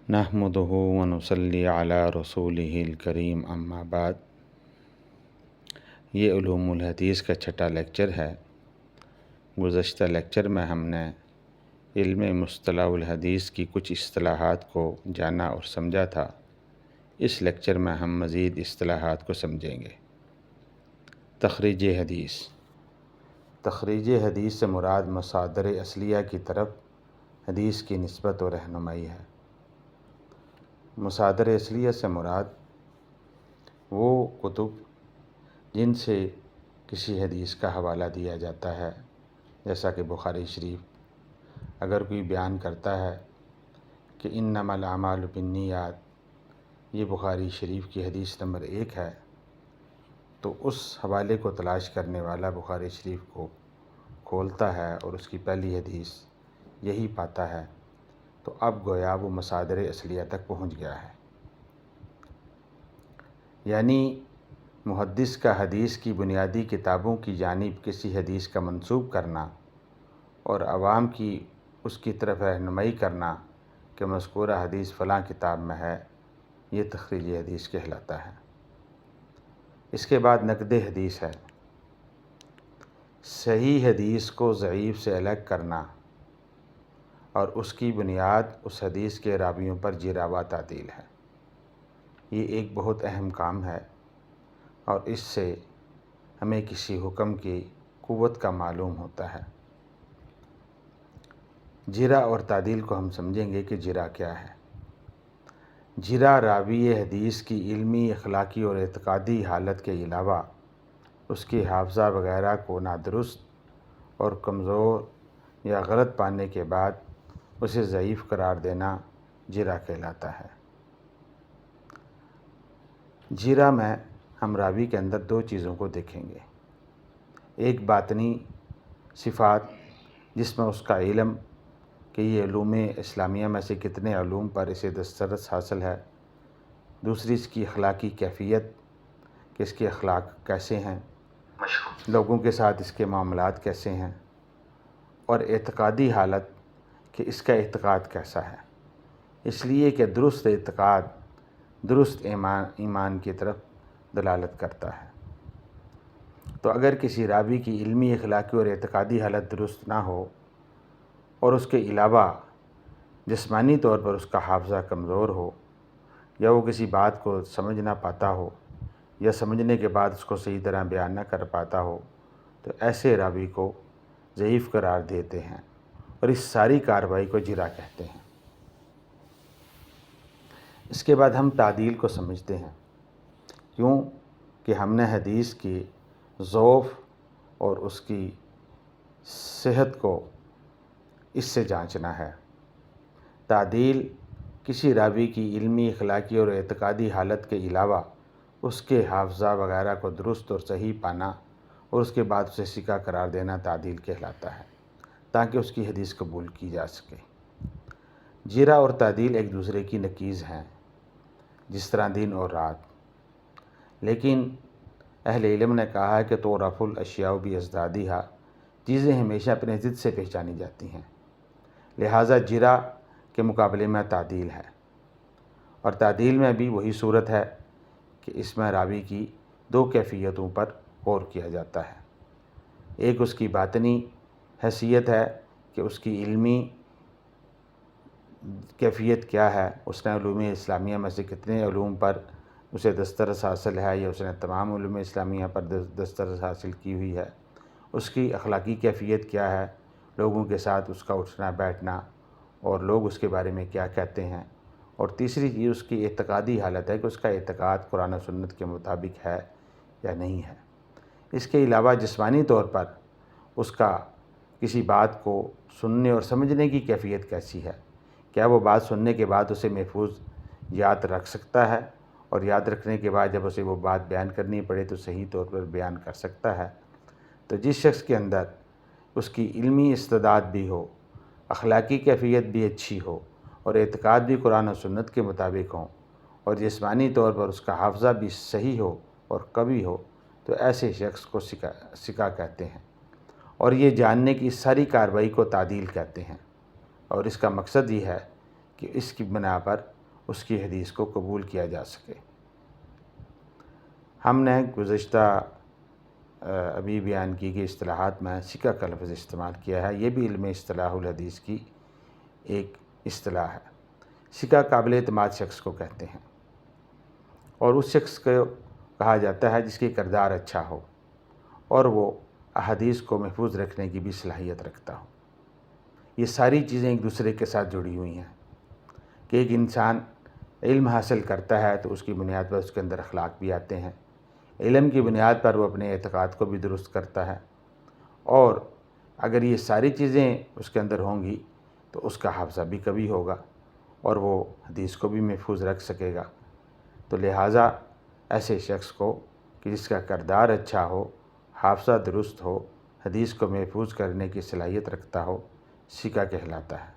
نحمدہ ونصلی علی رسولہ الکریم اما بعد۔ یہ علوم الحدیث کا چھٹا لیکچر ہے۔ گزشتہ لیکچر میں ہم نے علم مصطلح الحدیث کی کچھ اصطلاحات کو جانا اور سمجھا تھا۔ اس لیکچر میں ہم مزید اصطلاحات کو سمجھیں گے۔ تخریج حدیث۔ تخریج حدیث سے مراد مصادر اصلیہ کی طرف حدیث کی نسبت و رہنمائی ہے۔ مصادر اصلیہ سے مراد وہ کتب جن سے کسی حدیث کا حوالہ دیا جاتا ہے، جیسا کہ بخاری شریف اگر کوئی بیان کرتا ہے کہ انما الاعمال بالنیات، یہ بخاری شریف کی حدیث نمبر 1 ہے، تو اس حوالے کو تلاش کرنے والا بخاری شریف کو کھولتا ہے اور اس کی پہلی حدیث یہی پاتا ہے، تو اب گویا وہ مصادر اصلیہ تک پہنچ گیا ہے۔ یعنی محدث کا حدیث کی بنیادی کتابوں کی جانب کسی حدیث کا منسوب کرنا اور عوام کی اس کی طرف رہنمائی کرنا کہ مذکورہ حدیث فلاں کتاب میں ہے، یہ تخریج حدیث کہلاتا ہے۔ اس کے بعد نقد حدیث ہے۔ صحیح حدیث کو ضعیف سے الگ کرنا اور اس کی بنیاد اس حدیث کے راویوں پر جراوہ تعدیل ہے۔ یہ ایک بہت اہم کام ہے اور اس سے ہمیں کسی حکم کی قوت کا معلوم ہوتا ہے۔ جرح اور تعدیل کو ہم سمجھیں گے کہ جرح کیا ہے۔ جرح راوی حدیث کی علمی، اخلاقی اور اعتقادی حالت کے علاوہ اس کی حافظہ وغیرہ کو نادرست اور کمزور یا غلط پانے کے بعد اسے ضعیف قرار دینا جرح کہلاتا ہے۔ جرح میں ہم راوی کے اندر دو چیزوں کو دیکھیں گے۔ ایک باطنی صفات جس میں اس کا علم کہ یہ علوم اسلامیہ میں سے کتنے علوم پر اسے دسترس حاصل ہے۔ دوسری اس کی اخلاقی کیفیت کہ اس کے اخلاق کیسے ہیں، لوگوں کے ساتھ اس کے معاملات کیسے ہیں، اور اعتقادی حالت کہ اس کا اعتقاد کیسا ہے۔ اس لیے کہ درست اعتقاد درست ایمان کی طرف دلالت کرتا ہے۔ تو اگر کسی راوی کی علمی، اخلاقی اور اعتقادی حالت درست نہ ہو اور اس کے علاوہ جسمانی طور پر اس کا حافظہ کمزور ہو، یا وہ کسی بات کو سمجھ نہ پاتا ہو، یا سمجھنے کے بعد اس کو صحیح طرح بیان نہ کر پاتا ہو، تو ایسے راوی کو ضعیف قرار دیتے ہیں اور اس ساری کارروائی کو جرح کہتے ہیں۔ اس کے بعد ہم تعدیل کو سمجھتے ہیں، کیوں کہ ہم نے حدیث کی ضعف اور اس کی صحت کو اس سے جانچنا ہے۔ تعدیل کسی راوی کی علمی، اخلاقی اور اعتقادی حالت کے علاوہ اس کے حافظہ وغیرہ کو درست اور صحیح پانا اور اس کے بعد اسے ثقہ قرار دینا تعدیل کہلاتا ہے، تاکہ اس کی حدیث قبول کی جا سکے۔ جرح اور تعدیل ایک دوسرے کی نقیض ہیں، جس طرح دن اور رات۔ لیکن اہل علم نے کہا ہے کہ تعرف الاشیاء بازدادها، چیزیں ہمیشہ اپنے ضد سے پہچانی جاتی ہیں، لہٰذا جرح کے مقابلے میں تعدیل ہے، اور تعدیل میں بھی وہی صورت ہے کہ اس میں راوی کی دو کیفیتوں پر غور کیا جاتا ہے۔ ایک اس کی باطنی حیثیت ہے کہ اس کی علمی کیفیت کیا ہے، اس نے علوم اسلامیہ میں سے کتنے علوم پر اسے دسترس حاصل ہے، یا اس نے تمام علوم اسلامیہ پر دسترس حاصل کی ہوئی ہے۔ اس کی اخلاقی کیفیت کیا ہے، لوگوں کے ساتھ اس کا اٹھنا بیٹھنا اور لوگ اس کے بارے میں کیا کہتے ہیں۔ اور تیسری چیز اس کی اعتقادی حالت ہے کہ اس کا اعتقاد قرآن و سنت کے مطابق ہے یا نہیں ہے۔ اس کے علاوہ جسمانی طور پر اس کا کسی بات کو سننے اور سمجھنے کی کیفیت کیسی ہے، کیا وہ بات سننے کے بعد اسے محفوظ یاد رکھ سکتا ہے، اور یاد رکھنے کے بعد جب اسے وہ بات بیان کرنی پڑے تو صحیح طور پر بیان کر سکتا ہے۔ تو جس شخص کے اندر اس کی علمی استعداد بھی ہو، اخلاقی کیفیت بھی اچھی ہو، اور اعتقاد بھی قرآن و سنت کے مطابق ہوں، اور جسمانی طور پر اس کا حافظہ بھی صحیح ہو اور قوی ہو، تو ایسے شخص کو ثقہ کہتے ہیں، اور یہ جاننے کی ساری کارروائی کو تعدیل کہتے ہیں۔ اور اس کا مقصد یہ ہے کہ اس کی بنا پر اس کی حدیث کو قبول کیا جا سکے۔ ہم نے گزشتہ ابھی بیان کی گئی اصطلاحات میں ثقہ کا لفظ استعمال کیا ہے، یہ بھی علم اصطلاح الحدیث کی ایک اصطلاح ہے۔ ثقہ قابل اعتماد شخص کو کہتے ہیں، اور اس شخص کو کہا جاتا ہے جس کی کردار اچھا ہو اور وہ احادیث کو محفوظ رکھنے کی بھی صلاحیت رکھتا ہو۔ یہ ساری چیزیں ایک دوسرے کے ساتھ جڑی ہوئی ہیں کہ ایک انسان علم حاصل کرتا ہے تو اس کی بنیاد پر اس کے اندر اخلاق بھی آتے ہیں، علم کی بنیاد پر وہ اپنے اعتقاد کو بھی درست کرتا ہے، اور اگر یہ ساری چیزیں اس کے اندر ہوں گی تو اس کا حافظہ بھی قوی ہوگا اور وہ حدیث کو بھی محفوظ رکھ سکے گا۔ تو لہٰذا ایسے شخص کو کہ جس کا کردار اچھا ہو، حافظہ درست ہو، حدیث کو محفوظ کرنے کی صلاحیت رکھتا ہو، ثقہ کہلاتا ہے۔